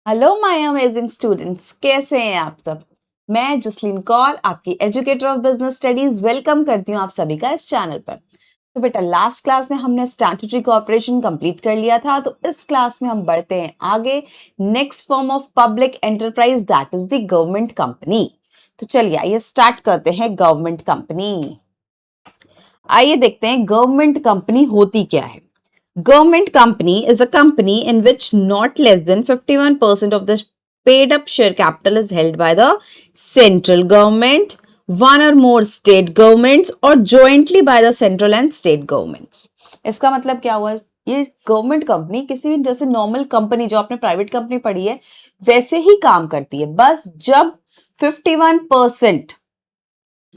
Hello my amazing students, कैसे हैं आप सब। मैं जसलीन कौर, आपकी educator of business studies, welcome करती हूँ आप सभी का इस चैनल पर। तो बेटा, लास्ट क्लास में हमने स्टैट्यूटरी कोऑपरेशन कंप्लीट कर लिया था, तो इस क्लास में हम बढ़ते हैं आगे। Next form of public enterprise, that is the government company. तो चलिए आइए स्टार्ट करते हैं गवर्नमेंट कंपनी। आइए देखते हैं गवर्नमेंट कंपनी होती क्या है। Government company is a company in which not less than 51% of the paid up share capital is held by the central government, one or more state governments, or jointly by the central and state governments. इसका मतलब क्या हुआ? ये government company किसी भी जैसे normal company जो आपने प्राइवेट कंपनी पढ़ी है वैसे ही काम करती है, बस जब 51%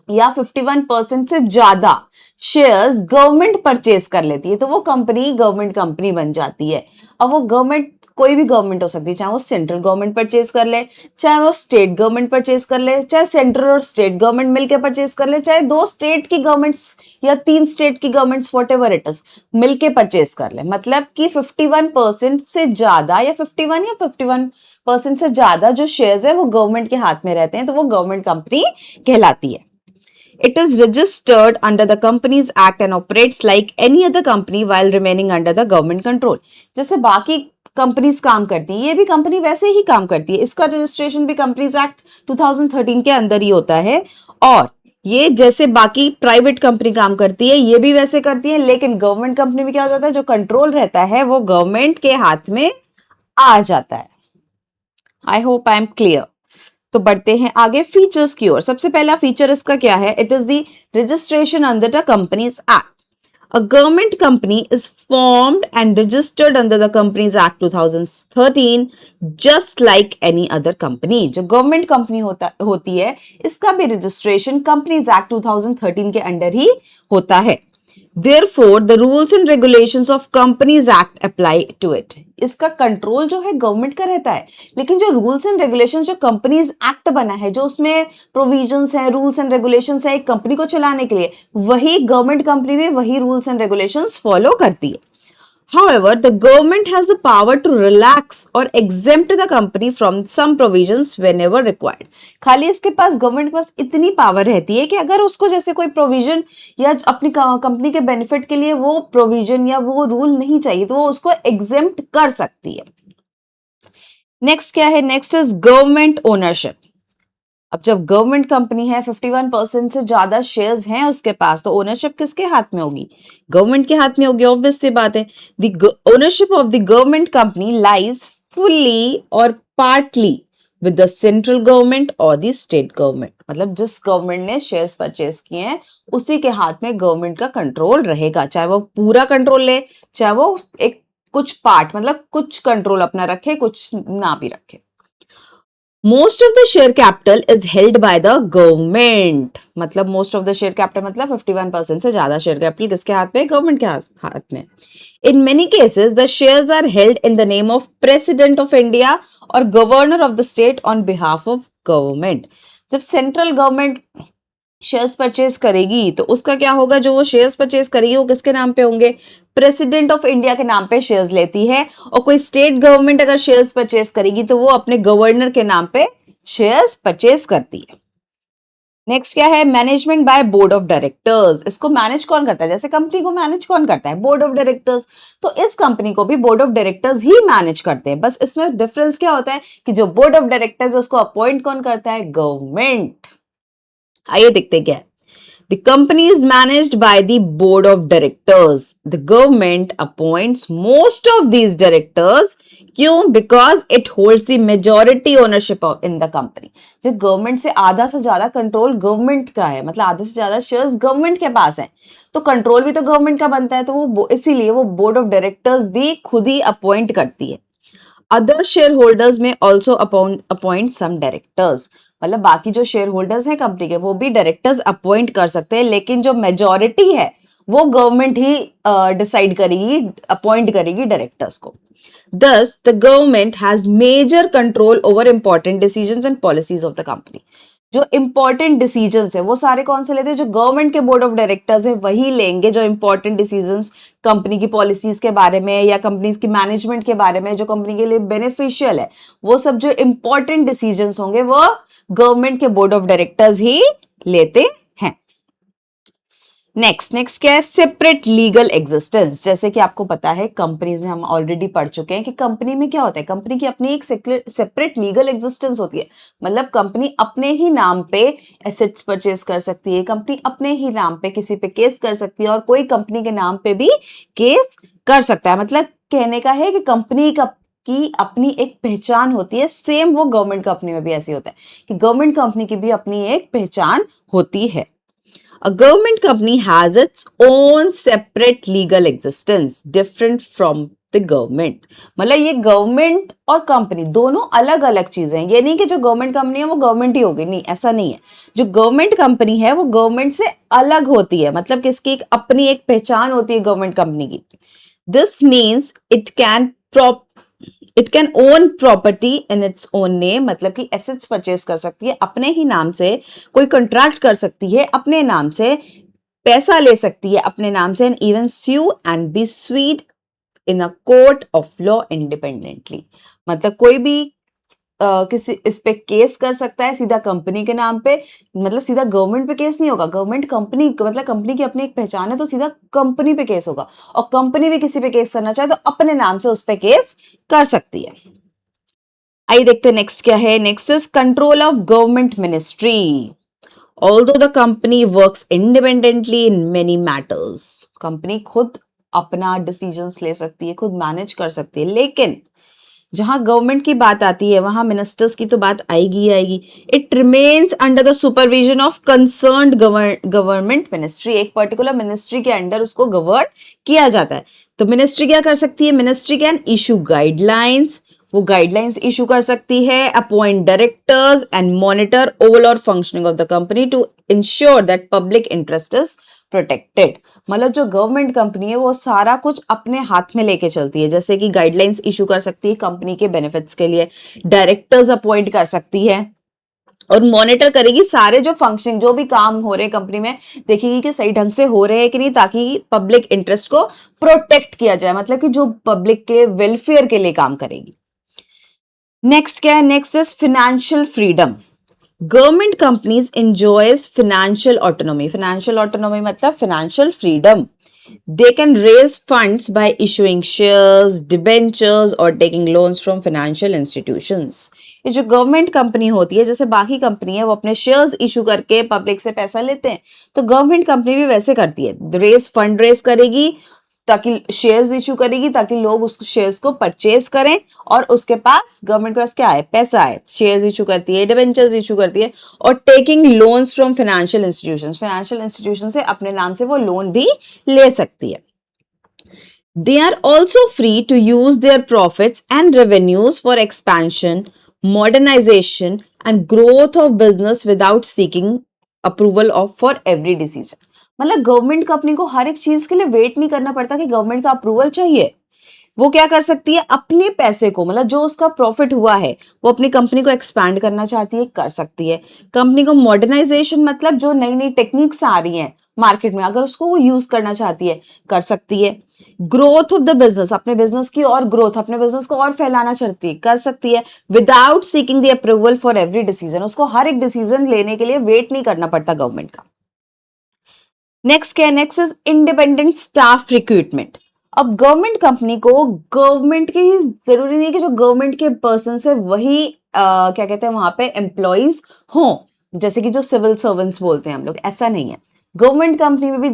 या 51% से ज्यादा शेयर्स गवर्नमेंट परचेज कर लेती है तो वो कंपनी गवर्नमेंट कंपनी बन जाती है। अब वो गवर्नमेंट कोई भी गवर्नमेंट हो सकती है, चाहे वो सेंट्रल गवर्नमेंट परचेज कर ले, चाहे वो स्टेट गवर्नमेंट परचेज कर ले, चाहे सेंट्रल और स्टेट गवर्नमेंट मिलकर परचेज कर ले, चाहे दो स्टेट की गवर्नमेंट्स या तीन स्टेट की गवर्नमेंट्स व्हाटएवर इट इज मिलके परचेज कर ले। मतलब कि 51% से ज्यादा या 51% से ज्यादा जो शेयर्स है वो गवर्नमेंट के हाथ में रहते हैं तो वो गवर्नमेंट कंपनी कहलाती है। It is registered under the Companies Act and operates like any other company while remaining under the government control. जैसे बाकी कंपनीज काम करती हैं, ये भी कंपनी वैसे ही काम करती है। इसका रजिस्ट्रेशन भी कंपनीज एक्ट 2013 के अंदर ही होता है और ये जैसे बाकी प्राइवेट कंपनी काम करती है ये भी वैसे करती है, लेकिन गवर्नमेंट कंपनी में क्या हो जाता है, जो कंट्रोल रहता है वो गवर्नमेंट के हाथ में आ जाता है। I hope I am clear. तो बढ़ते हैं आगे फीचर्स की ओर। सबसे पहला फीचर इसका क्या है? It is the registration under the companies act. A government company is formed and registered under the Companies Act 2013 just like any other company। जो गवर्नमेंट कंपनी होती है इसका भी रजिस्ट्रेशन कंपनीज एक्ट 2013 के अंडर ही होता है। Therefore, the rules and regulations of Companies Act apply to it। इसका control जो है गवर्नमेंट का रहता है, लेकिन जो रूल्स एंड रेगुलेशंस जो कंपनीज एक्ट बना है, जो उसमें प्रोविजंस है, रूल्स एंड रेगुलेशंस है एक कंपनी को चलाने के लिए, वही गवर्नमेंट कंपनी में वही रूल्स एंड रेगुलेशंस फॉलो करती है। However, the government has the power to relax or exempt the company from some provisions whenever required। खाली इसके पास गवर्नमेंट के पास इतनी पावर रहती है कि अगर उसको जैसे कोई प्रोविजन या अपनी कंपनी के बेनिफिट के लिए वो प्रोविजन या वो रूल नहीं चाहिए तो वो उसको एग्जेम्प्ट कर सकती है। नेक्स्ट क्या है? Next is government ownership. अब जब गवर्नमेंट कंपनी है, 51% से ज्यादा शेयर्स हैं उसके पास, तो ओनरशिप किसके हाथ में होगी? गवर्नमेंट के हाथ में होगी। ऑब्वियस सी बात है। The ownership of the government company lies fully और partly with the central government और द स्टेट गवर्नमेंट। मतलब जिस गवर्नमेंट ने शेयर्स परचेज किए हैं उसी के हाथ में गवर्नमेंट का कंट्रोल रहेगा, चाहे वो पूरा कंट्रोल ले, चाहे वो एक कुछ पार्ट मतलब कुछ कंट्रोल अपना रखे, कुछ ना भी रखे। Most of the share capital is held by the government. मतलब most of the share capital मतलब 51% से ज्यादा शेयर कैपिटल किसके हाथ में? गवर्नमेंट के हाथ में। In many cases the shares are held in the name of President of India और governor of the state on behalf of government. जब सेंट्रल गवर्नमेंट शेयर्स परचेज करेगी तो उसका क्या होगा? जो वो शेयर्स परचेज करेगी वो किसके नाम पे होंगे? प्रेसिडेंट ऑफ इंडिया के नाम पे शेयर्स लेती है। और कोई स्टेट गवर्नमेंट अगर शेयर्स परचेज करेगी तो वो अपने गवर्नर के नाम पे शेयर्स परचेज करती है। नेक्स्ट क्या है? Management by board of directors. इसको मैनेज कौन करता है? जैसे कंपनी को मैनेज कौन करता है? Board of directors. तो इस कंपनी को भी board of directors he manage करते हैं। बस इसमें डिफरेंस क्या होता है कि जो बोर्ड ऑफ डायरेक्टर्स उसको अपॉइंट कौन करता है? गवर्नमेंट। आइए देखते क्या है। The company is managed by the board of directors. The government appoints most of these directors. क्यों? Because it holds the majority ownership in the company. जो गवर्नमेंट से आधा से ज्यादा कंट्रोल गवर्नमेंट का है, मतलब आधे से ज्यादा शेयर्स गवर्नमेंट के पास है, तो कंट्रोल भी तो गवर्नमेंट का बनता है, तो वो इसीलिए वो बोर्ड ऑफ डायरेक्टर्स भी खुद ही अपॉइंट करती है। अदर शेयर होल्डर्स में ऑल्सो अपॉइंट सम डायरेक्टर्स। मतलब बाकी जो शेयर होल्डर्स हैं कंपनी के वो भी डायरेक्टर्स अपॉइंट कर सकते हैं, लेकिन जो मेजॉरिटी है वो गवर्नमेंट ही डिसाइड करेगी, अपॉइंट करेगी डायरेक्टर्स को। Thus, the government has major control over important decisions and policies of the company। जो इंपॉर्टेंट डिसीजंस है वो सारे कौन से लेते हैं, जो गवर्नमेंट के बोर्ड ऑफ डायरेक्टर्स है वही लेंगे जो इंपॉर्टेंट डिसीजंस कंपनी की पॉलिसीज के बारे में या कंपनीज की मैनेजमेंट के बारे में जो कंपनी के लिए बेनिफिशियल है, वो सब जो इंपॉर्टेंट डिसीजंस होंगे वो गवर्नमेंट के बोर्ड ऑफ डायरेक्टर्स ही लेते हैं। नेक्स्ट क्या है, सेपरेट लीगल एग्जिस्टेंस। जैसे कि आपको पता है कंपनीज में हम ऑलरेडी पढ़ चुके हैं कि कंपनी में क्या होता है, कंपनी की अपनी एक सेपरेट लीगल एग्जिस्टेंस होती है। मतलब कंपनी अपने ही नाम पे एसेट्स परचेज कर सकती है, कंपनी अपने ही नाम पे किसी पे केस कर सकती है और कोई कंपनी के नाम पे भी केस कर सकता है। मतलब कहने का है कि कंपनी की अपनी एक पहचान होती है। सेम वो गवर्नमेंट कंपनी में भी ऐसे होता है कि गवर्नमेंट कंपनी की भी अपनी एक पहचान होती है। A government company has its own separate legal existence, different from the government. मतलब ये गवर्नमेंट और कंपनी दोनों अलग अलग चीजें हैं। ये नहीं कि जो गवर्नमेंट कंपनी है वो गवर्नमेंट ही होगी, नहीं, ऐसा नहीं है। जो गवर्नमेंट कंपनी है वो गवर्नमेंट से अलग होती है, मतलब कि इसकी अपनी एक पहचान होती है गवर्नमेंट कंपनी की। This means it can own property in its own name, मतलब कि एसेट्स परचेज कर सकती है अपने ही नाम से, कोई कॉन्ट्रैक्ट कर सकती है अपने नाम से, पैसा ले सकती है अपने नाम से, and even sue and be sued in a court of law independently. मतलब कोई भी किसी इस पे केस कर सकता है सीधा कंपनी के नाम पे, मतलब सीधा गवर्नमेंट पे केस नहीं होगा। गवर्नमेंट कंपनी मतलब कंपनी की अपनी एक पहचान है तो सीधा कंपनी पे केस होगा, और कंपनी भी किसी पे केस करना चाहे तो अपने नाम से उस पे केस कर सकती है। आइए देखते हैं नेक्स्ट क्या है। Next is control of government ministry. Although the company works independently in many matters, company खुद अपना डिसीजंस ले सकती है, खुद मैनेज कर सकती है, लेकिन जहां गवर्नमेंट की बात आती है वहां मिनिस्टर्स की तो बात आएगी ही आएगी। It remains under the supervision of concerned government ministry. एक पर्टिकुलर मिनिस्ट्री के अंडर उसको गवर्न किया जाता है। तो मिनिस्ट्री क्या कर सकती है, मिनिस्ट्री कैन इशू गाइडलाइंस, वो गाइडलाइंस इशू कर सकती है, appoint directors and monitor overall functioning of the company to ensure that public interest is protected. मतलब जो गवर्नमेंट कंपनी है वो सारा कुछ अपने हाथ में लेके चलती है, जैसे कि गाइडलाइंस इशू कर सकती है कंपनी के बेनिफिट्स के लिए, डायरेक्टर्स अपॉइंट कर सकती है और मॉनिटर करेगी सारे जो फंक्शन जो भी काम हो रहे हैं कंपनी में, देखेगी कि सही ढंग से हो रहे हैं कि नहीं, ताकि पब्लिक इंटरेस्ट को प्रोटेक्ट किया जाए, मतलब कि जो पब्लिक के वेलफेयर के लिए काम करेगी। नेक्स्ट क्या है, next is financial freedom. Government companies enjoys financial autonomy. Financial autonomy मतलब financial freedom. They can raise funds by issuing shares, debentures or taking loans from financial institutions. ये जो गवर्नमेंट कंपनी होती है, जैसे बाकी कंपनी है वो अपने शेयर्स इशू करके पब्लिक से पैसा लेते हैं, तो गवर्नमेंट कंपनी भी वैसे करती है, फंड रेज करेगी ताकि शेयर्स इशू करेगी ताकि लोग उस शेयर्स को परचेज करें, और उसके पास गवर्नमेंट के पास क्या है, पैसा है, शेयर्स इशू करती है, डिबेंचर्स इशू करती है, और taking loans from financial institution से अपने नाम से वो लोन भी ले सकती है। They are also free to use their profits and revenues for expansion, modernization and growth of business without seeking approval of for every decision. मतलब गवर्नमेंट कंपनी को हर एक चीज के लिए वेट नहीं करना पड़ता कि गवर्नमेंट का अप्रूवल चाहिए। वो क्या कर सकती है, अपने पैसे को, मतलब जो उसका प्रॉफिट हुआ है वो अपनी कंपनी को एक्सपैंड करना चाहती है, कर सकती है। कंपनी को मॉडर्नाइजेशन मतलब जो नई नई टेक्निक्स आ रही हैं मार्केट में, अगर उसको वो यूज करना चाहती है, कर सकती है। ग्रोथ ऑफ द बिजनेस, अपने बिजनेस की और ग्रोथ, अपने बिजनेस को और फैलाना चाहती है, कर सकती है। Without seeking the approval for every decision, उसको हर एक डिसीजन लेने के लिए वेट नहीं करना पड़ता गवर्नमेंट का। नेक्स्ट क्या है, next is independent staff recruitment. अब गवर्नमेंट कंपनी को गवर्नमेंट के ही जरूरी नहीं कि जो गवर्नमेंट के पर्सन से वही क्या कहते हैं वहां पे एम्प्लॉइज हों, जैसे कि जो सिविल सर्वेंट्स बोलते हैं हम लोग, ऐसा नहीं है। गवर्नमेंट कंपनी में भी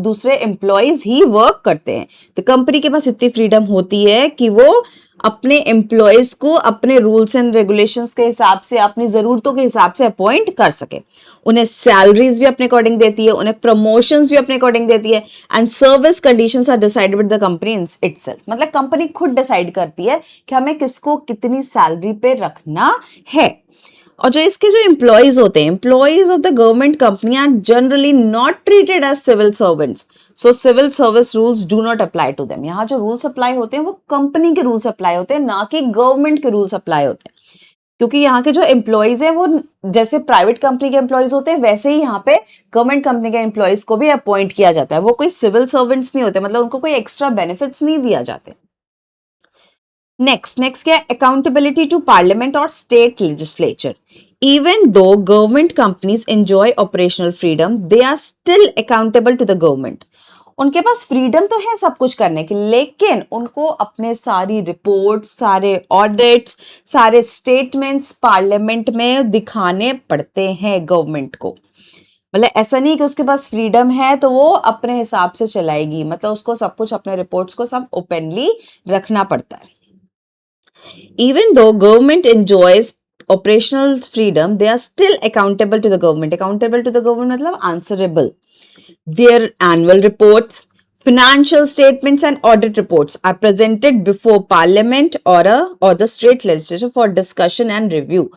दूसरे एम्प्लॉइज ही वर्क करते हैं, तो कंपनी के पास इतनी फ्रीडम होती है कि वो अपने एम्प्लॉयज को अपने रूल्स एंड रेगुलेशंस के हिसाब से, अपनी जरूरतों के हिसाब से अपॉइंट कर सके। उन्हें सैलरीज भी अपने अकॉर्डिंग देती है, उन्हें प्रमोशंस भी अपने अकॉर्डिंग देती है, and service conditions are decided by the company itself. मतलब कंपनी खुद डिसाइड करती है कि हमें किसको कितनी सैलरी पे रखना है। और जो इसके जो एम्प्लॉयज होते हैं, employees of the government company are generally not treated as civil servants, so civil service rules do not apply to them. यहाँ जो रूल्स अप्लाई होते हैं वो कंपनी के रूल्स अप्लाई होते हैं, ना कि गवर्नमेंट के रूल्स अप्लाई होते हैं। क्योंकि यहाँ के जो एम्प्लॉयज हैं वो जैसे प्राइवेट कंपनी के एम्प्लॉयज होते हैं वैसे ही यहाँ पे गवर्नमेंट कंपनी के एम्प्लॉयज को भी अपॉइंट किया जाता है। वो कोई सिविल सर्वेंट्स नहीं होते, मतलब उनको कोई एक्स्ट्रा बेनिफिट्स नहीं दिया जाते। नेक्स्ट क्या है, अकाउंटेबिलिटी टू पार्लियामेंट और state legislature. Even though government companies enjoy operational freedom, they are still accountable to the government. उनके पास फ्रीडम तो है सब कुछ करने की, लेकिन उनको अपने सारी रिपोर्ट्स, सारे ऑडिट्स, सारे स्टेटमेंट्स पार्लियामेंट में दिखाने पड़ते हैं गवर्नमेंट को। मतलब ऐसा नहीं कि उसके पास फ्रीडम है तो वो अपने हिसाब से चलाएगी, मतलब उसको सब कुछ, अपने रिपोर्ट्स को सब ओपनली रखना पड़ता है। Even though government enjoys operational freedom, they are still accountable to the government. Accountable to the government मतलब answerable. Their annual reports, financial statements and audit reports are presented before parliament or the state legislature for discussion and review.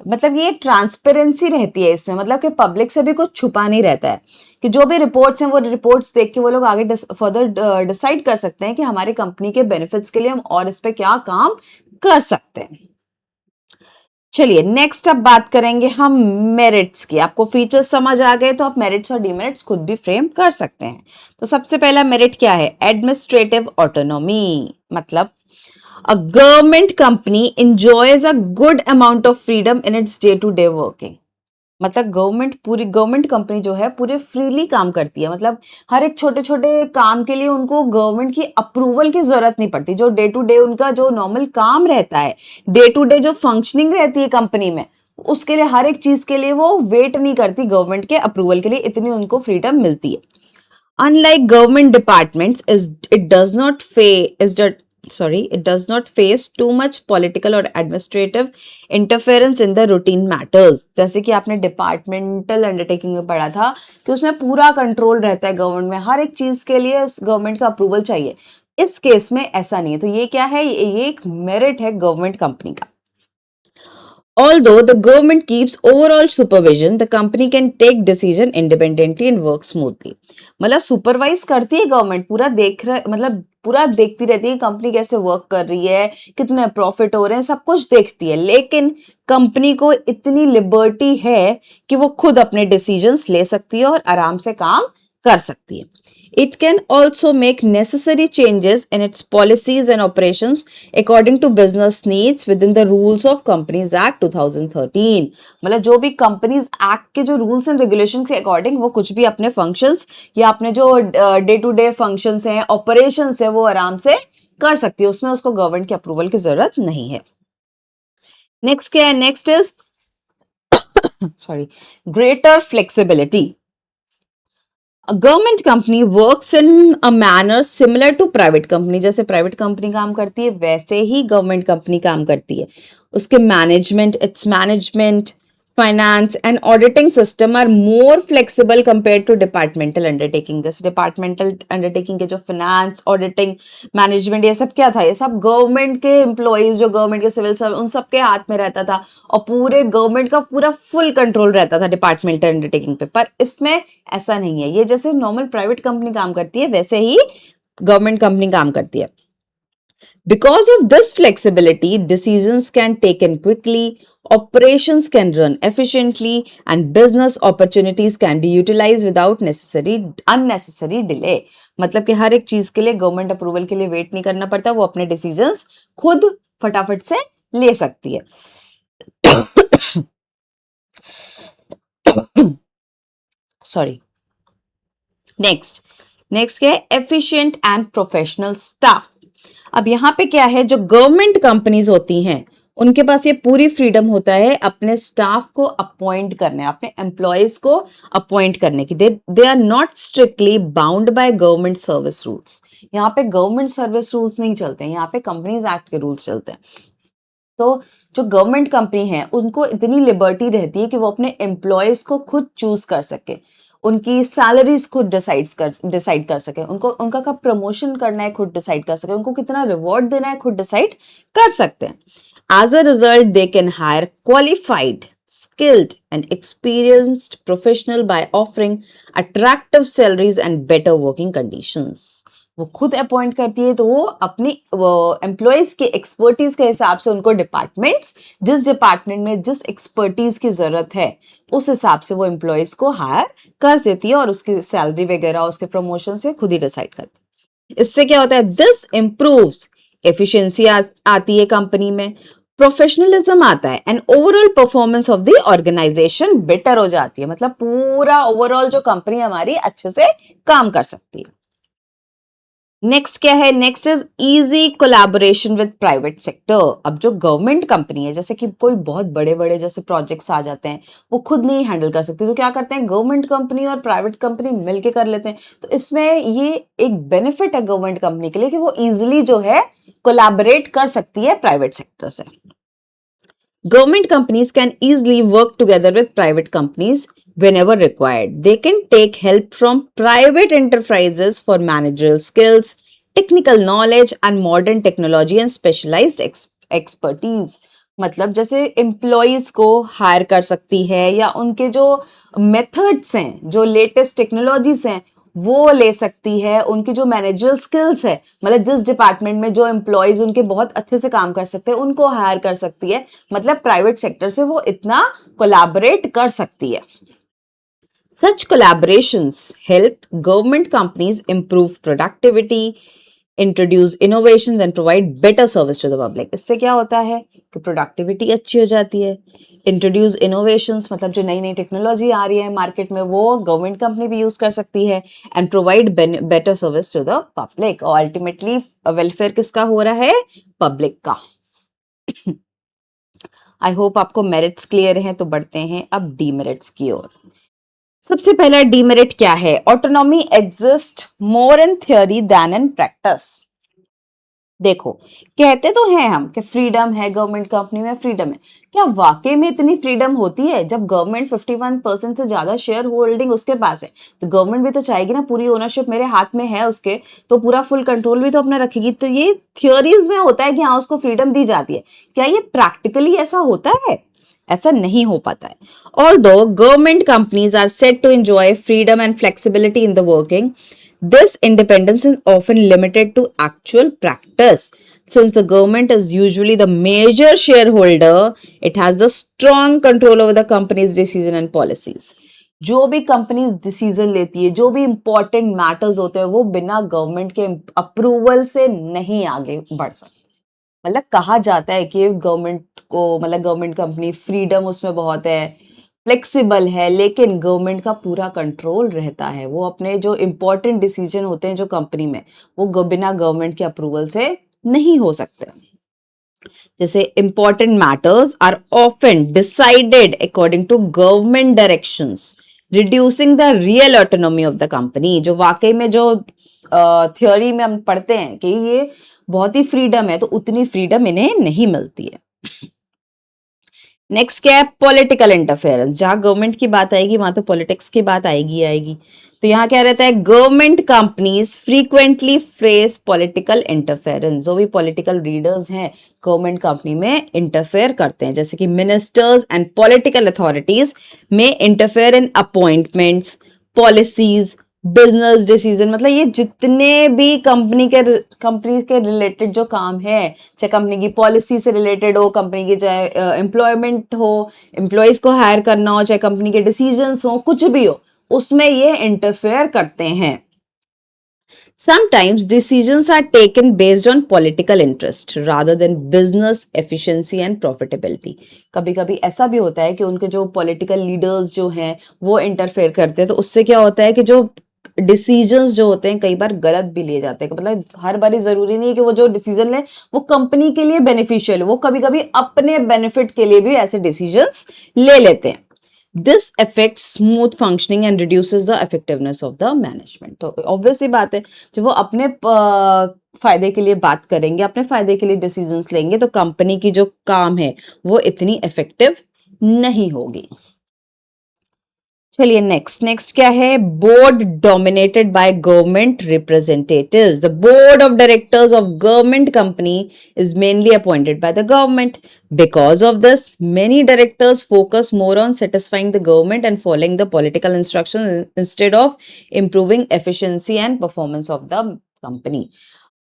मतलब ये transparency रहती है इसमें, मतलब कि public से भी कुछ छुपा नहीं रहता है, कि जो भी रिपोर्ट्स हैं वो रिपोर्ट्स देख के वो लोग आगे फर्दर डिसाइड कर सकते हैं कि हमारी कंपनी के बेनिफिट्स के लिए हम और इस पे क्या काम कर सकते हैं। चलिए नेक्स्ट अब बात करेंगे हम मेरिट्स की। आपको फीचर्स समझ आ गए तो आप मेरिट्स और डिमेरिट्स खुद भी फ्रेम कर सकते हैं। तो सबसे पहला मेरिट क्या है, एडमिनिस्ट्रेटिव ऑटोनॉमी। मतलब a government company enjoys a good amount of freedom in its day to day working। मतलब पूरी गवर्नमेंट कंपनी जो है पूरे फ्रीली काम करती है, मतलब हर एक छोटे छोटे काम के लिए उनको गवर्नमेंट की अप्रूवल की जरूरत नहीं पड़ती। जो डे टू डे उनका जो नॉर्मल काम रहता है, डे टू डे जो फंक्शनिंग रहती है कंपनी में, उसके लिए हर एक चीज के लिए वो वेट नहीं करती गवर्नमेंट के अप्रूवल के लिए, इतनी उनको फ्रीडम मिलती है। Unlike government departments, it does not face too much political or administrative interference in the routine matters। जैसे कि आपने डिपार्टमेंटल अंडरटेकिंग में पढ़ा था कि उसमें पूरा कंट्रोल रहता है गवर्नमेंट में, हर एक चीज के लिए गवर्नमेंट का अप्रूवल चाहिए। इस केस में ऐसा नहीं है, तो ये क्या है, ये एक मेरिट है गवर्नमेंट कंपनी का। Although the government keeps overall supervision, the company can take decision independently and work smoothly। मतलब सुपरवाइज करती है गवर्नमेंट, मतलब पूरा देखती रहती है कंपनी कैसे वर्क कर रही है, कितने प्रॉफिट हो रहे हैं, सब कुछ देखती है, लेकिन कंपनी को इतनी लिबर्टी है कि वो खुद अपने डिसीजंस ले सकती है और आराम से काम कर सकती है। It can also make necessary changes in its policies and operations according to business needs within the rules of Companies Act 2013। मतलब जो भी कंपनीज एक्ट के जो रूल्स एंड रेगुलेशन के अकॉर्डिंग वो कुछ भी अपने फंक्शंस या अपने जो डे टू डे फंक्शंस हैं, ऑपरेशंस है, वो आराम से कर सकती है, उसमें उसको गवर्नमेंट के अप्रूवल की जरूरत नहीं है। नेक्स्ट क्या है, next is greater flexibility. A government company works in a manner similar to private company। जैसे प्राइवेट कंपनी काम करती है वैसे ही गवर्नमेंट कंपनी काम करती है। उसके management, finance and auditing system are more flexible compare to departmental undertaking. जैसे डिपार्टमेंटल अंडरटेकिंग के जो फाइनेंस, ऑडिटिंग, मैनेजमेंट, ये सब क्या था, ये सब गवर्नमेंट के एम्प्लॉयज, जो गवर्नमेंट के सिविल सर्वेंट, उन सब के हाथ में रहता था और पूरे गवर्नमेंट का पूरा फुल कंट्रोल रहता था डिपार्टमेंटल अंडरटेकिंग पे। पर इसमें ऐसा नहीं है, ये जैसे नॉर्मल प्राइवेट कंपनी काम करती है वैसे ही गवर्नमेंट कंपनी काम करती है। Because of this flexibility, decisions can taken quickly, operations can run efficiently, and business opportunities can be utilized without unnecessary delay। मतलब कि हर एक चीज के लिए गवर्नमेंट अप्रूवल के लिए वेट नहीं करना पड़ता, वो अपने डिसीजंस खुद फटाफट से ले सकती है। सॉरी। नेक्स्ट क्या है, एफिशिएंट एंड प्रोफेशनल स्टाफ। अब यहाँ पे क्या है, जो गवर्नमेंट कंपनीज होती हैं उनके पास ये पूरी फ्रीडम होता है अपने स्टाफ को अपॉइंट करने, अपने एम्प्लॉयज को अपॉइंट करने की। They are not strictly bound by government service rules. यहाँ पे गवर्नमेंट सर्विस रूल्स नहीं चलते हैं, यहाँ पे कंपनीज एक्ट के रूल्स चलते हैं। तो जो गवर्नमेंट कंपनी है उनको इतनी लिबर्टी रहती है कि वो अपने एम्प्लॉयज को खुद चूज कर सके, उनकी सैलरीज खुद डिसाइड कर सके, उनका कब प्रमोशन करना है खुद डिसाइड कर सके, उनको कितना रिवॉर्ड देना है खुद डिसाइड कर सकते हैं। As a result they can hire qualified, skilled and experienced professional by offering attractive salaries and better working conditions। वो खुद अपॉइंट करती है, तो वो अपनी एम्प्लॉयज के एक्सपर्टीज के हिसाब से उनको डिपार्टमेंट्स, जिस डिपार्टमेंट में जिस एक्सपर्टीज की जरूरत है उस हिसाब से वो एम्प्लॉयज को हायर कर देती है और उसकी सैलरी वगैरह उसके प्रमोशन से खुद ही डिसाइड करती है। इससे क्या होता है, दिस इम्प्रूव्स एफिशिएंसी आती है कंपनी में, प्रोफेशनलिज्म आता है and overall performance of the organisation better हो जाती है। मतलब पूरा ओवरऑल जो कंपनी हमारी अच्छे से काम कर सकती है। नेक्स्ट क्या है, next is easy collaboration with private sector. अब जो गवर्नमेंट कंपनी है, जैसे कि कोई बहुत बड़े बड़े जैसे प्रोजेक्ट्स आ जाते हैं, वो खुद नहीं हैंडल कर सकते, तो क्या करते हैं, गवर्नमेंट कंपनी और प्राइवेट कंपनी मिलके कर लेते हैं। तो इसमें ये एक बेनिफिट है गवर्नमेंट कंपनी के लिए कि वो इजिली जो है कोलैबोरेट कर सकती है प्राइवेट सेक्टर से। Government companies can easily work together with private companies whenever required. They can take help from private enterprises for managerial skills, technical knowledge, and modern technology and specialized expertise. मतलब जैसे employees को higher कर सकती है या उनके जो methods हैं, जो लेटेस्ट टेक्नोलॉजीज हैं, वो ले सकती है। उनकी जो मैनेजरल स्किल्स है, मतलब जिस डिपार्टमेंट में जो एम्प्लॉयज उनके बहुत अच्छे से काम कर सकते हैं, उनको हायर कर सकती है। मतलब प्राइवेट सेक्टर से वो इतना कोलैबोरेट कर सकती है। Such collaborations help government companies improve productivity, introduce innovations and provide better service to the public. इससे क्या होता है कि प्रोडक्टिविटी अच्छी हो जाती है। इंट्रोड्यूस इनोवेशंस, मतलब जो नई नई टेक्नोलॉजी आ रही है मार्केट में, वो गवर्नमेंट कंपनी भी यूज कर सकती है। And provide better service to the public, और अल्टीमेटली वेलफेयर किसका हो रहा है, पब्लिक का। आई होप आपको मेरिट्स क्लियर हैं, तो बढ़ते हैं अब डीमेरिट्स की ओर। सबसे पहला डीमेरिट क्या है, autonomy exist more in theory than in practice. देखो, कहते तो हैं हम कि फ्रीडम है, गवर्नमेंट कंपनी में फ्रीडम है। क्या वाकई में इतनी फ्रीडम होती है? जब गवर्नमेंट 51% से ज्यादा शेयर होल्डिंग उसके पास है, तो गवर्नमेंट भी तो चाहेगी ना पूरी ओनरशिप मेरे हाथ में है उसके, तो पूरा फुल कंट्रोल भी तो अपना रखेगी। तो ये थियोरीज में होता है कि हाँ उसको फ्रीडम दी जाती है, क्या ये प्रैक्टिकली ऐसा होता है? ऐसा नहीं हो पाता है। Although government companies are said to enjoy freedom and flexibility in the working, this independence is often limited to actual practice. Since the government is usually the major shareholder, it has the strong control over the company's decision and policies. जो भी company decision लेती है, जो भी important matters होते हैं, वो बिना गवर्नमेंट के अप्रूवल से नहीं आगे बढ़ सकते। मतलब कहा जाता है कि गवर्नमेंट को, मतलब गवर्नमेंट कंपनी फ्रीडम उसमें बहुत है, फ्लेक्सिबल है, लेकिन गवर्नमेंट का पूरा कंट्रोल रहता है। वो अपने जो इंपॉर्टेंट डिसीजन होते हैं जो कंपनी में, वो बिना गवर्नमेंट के अप्रूवल से नहीं हो सकते। जैसे important matters are often decided according to government directions, reducing the real autonomy of the company. जो वाकई में जो थ्योरी में हम पढ़ते हैं कि ये बहुत ही फ्रीडम है, तो उतनी फ्रीडम इन्हें नहीं मिलती है। नेक्स्ट क्या है, पॉलिटिकल इंटरफेरेंस। जहां गवर्नमेंट की बात आएगी वहां तो पॉलिटिक्स की बात आएगी आएगी। तो यहाँ क्या रहता है, government companies frequently face political interference. जो भी पॉलिटिकल लीडर्स हैं गवर्नमेंट कंपनी में इंटरफेयर करते हैं, जैसे कि मिनिस्टर्स एंड पॉलिटिकल अथॉरिटीज में interfere in appointments, policies, business decision. मतलब ये जितने भी कंपनी के रिलेटेड जो काम है, चाहे कंपनी की पॉलिसी से रिलेटेड हो, कंपनी की चाहे एम्प्लॉयमेंट हो, एम्प्लॉयज को हायर करना हो, चाहे कंपनी के डिसीजंस हो, कुछ भी हो, उसमें ये इंटरफेयर करते हैं। Sometimes decisions are taken based on political interest rather than business efficiency and profitability. कभी कभी ऐसा भी होता है कि उनके जो पॉलिटिकल लीडर्स जो हैं वो इंटरफेयर करते हैं, तो उससे क्या होता है कि जो डिसीजंस जो होते हैं कई बार गलत भी लिए जाते हैं। मतलब हर बारी जरूरी नहीं है कि वो जो डिसीजन ले वो कंपनी के लिए बेनिफिशियल हो, वो कभी कभी अपने बेनिफिट के लिए भी ऐसे डिसीजंस ले लेते हैं। This affects smooth functioning and reduces the effectiveness of the management. तो ऑब्वियस सी बात है, जब वो अपने फायदे के लिए बात करेंगे, अपने फायदे के लिए डिसीजंस लेंगे, तो कंपनी की जो काम है वो इतनी इफेक्टिव नहीं होगी। चलिए नेक्स्ट क्या है, board dominated by government representatives. The board of directors of government company is mainly appointed by the government. Because of this many directors focus more on satisfying the government and following the political instruction instead of improving efficiency and performance of the company.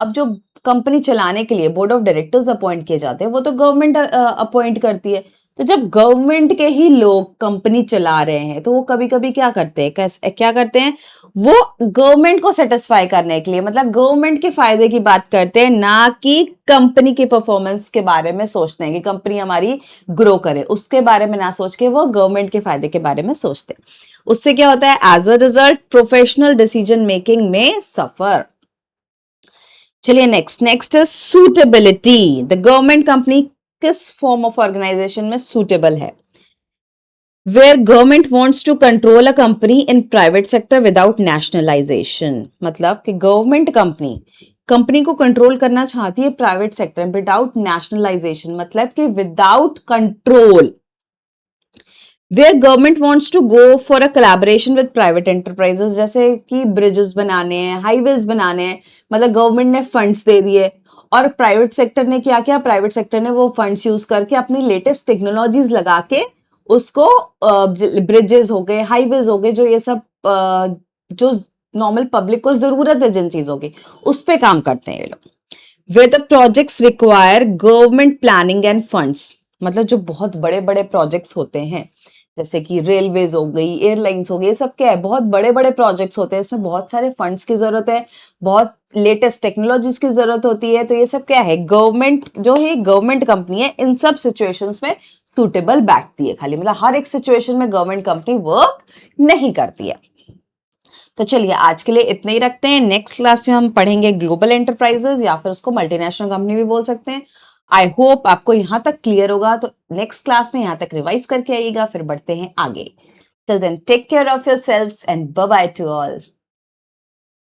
अब जो company चलाने के लिए board of directors appoint किए जाते हैं वो तो गवर्नमेंट अपॉइंट करती है। तो जब गवर्नमेंट के ही लोग कंपनी चला रहे हैं तो वो कभी कभी क्या करते हैं, कैसे क्या करते हैं, वो गवर्नमेंट को सेटिस्फाई करने के लिए मतलब गवर्नमेंट के फायदे की बात करते हैं, ना कि कंपनी के परफॉर्मेंस के बारे में सोचते हैं कि कंपनी हमारी ग्रो करे, उसके बारे में ना सोच के वो गवर्नमेंट के फायदे के बारे में सोचते हैं। उससे क्या होता है, as a result professional decision making में सफर। चलिए next is suitability. The government company किस फॉर्म ऑफ ऑर्गेनाइजेशन में सूटेबल है? Where government wants to control a company in private sector without nationalisation. मतलब कि गवर्नमेंट कंपनी को control करना चाहती है प्राइवेट सेक्टर विदाउट नेशनलाइजेशन, मतलब कि without control. Where government wants to go for a collaboration with private enterprises, जैसे कि ब्रिजेस बनाने हैं, हाईवेज बनाने हैं, मतलब गवर्नमेंट ने फंड्स दे दिए और प्राइवेट सेक्टर ने क्या किया, प्राइवेट सेक्टर ने वो फंड्स यूज करके अपनी लेटेस्ट टेक्नोलॉजीज लगा के उसको ब्रिजेस हो गए, हाईवेज हो गए, जो ये सब जो नॉर्मल पब्लिक को जरूरत है जिन चीजों की, उस पे काम करते हैं ये लोग। Where the projects require government planning and funds, मतलब जो बहुत बड़े बड़े प्रोजेक्ट्स होते हैं जैसे कि रेलवेज हो गई, एयरलाइंस हो गई, ये सब क्या है, बहुत बड़े बड़े प्रोजेक्ट्स होते हैं, इसमें बहुत सारे फंड्स की जरूरत है, बहुत लेटेस्ट टेक्नोलॉजीज की जरूरत होती है। तो ये सब क्या है, गवर्नमेंट जो है, गवर्नमेंट कंपनी है, इन सब सिचुएशंस में सूटेबल बैठती है खाली, मतलब हर एक सिचुएशन में गवर्नमेंट कंपनी वर्क नहीं करती है। तो चलिए आज के लिए इतने ही रखते हैं। नेक्स्ट क्लास में हम पढ़ेंगे ग्लोबल एंटरप्राइजेस, या फिर उसको मल्टीनेशनल कंपनी भी बोल सकते हैं। आई होप आपको यहां तक क्लियर होगा, तो नेक्स्ट क्लास में यहां तक रिवाइज करके आइएगा, फिर बढ़ते हैं आगे। Till then take care of yourselves and bye bye to all.